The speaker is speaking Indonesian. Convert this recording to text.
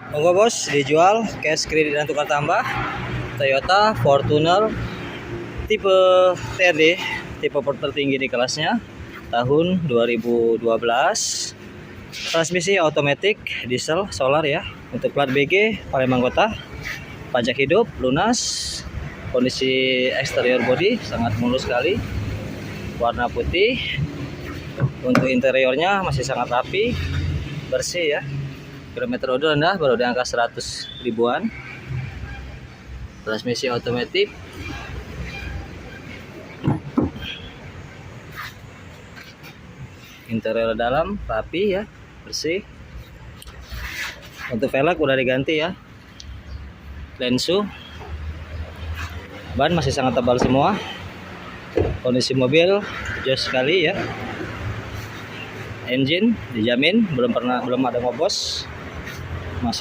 Monggo bos, dijual cash kredit dan tukar tambah Toyota Fortuner tipe TRD, tipe tertinggi di kelasnya, tahun 2012. Transmisi otomatis diesel solar ya. Untuk plat BG Palembang Kota, pajak hidup lunas. Kondisi eksterior bodi sangat mulus sekali, warna putih. Untuk interiornya masih sangat rapi, bersih ya. Kilometer udah rendah, baru di angka 100 ribuan. Transmisi otomatis. Interior dalam rapi ya, bersih. Untuk velg udah diganti ya. Lensu. Ban masih sangat tebal semua. Kondisi mobil jos sekali ya. Engine dijamin belum ada ngobos. Masih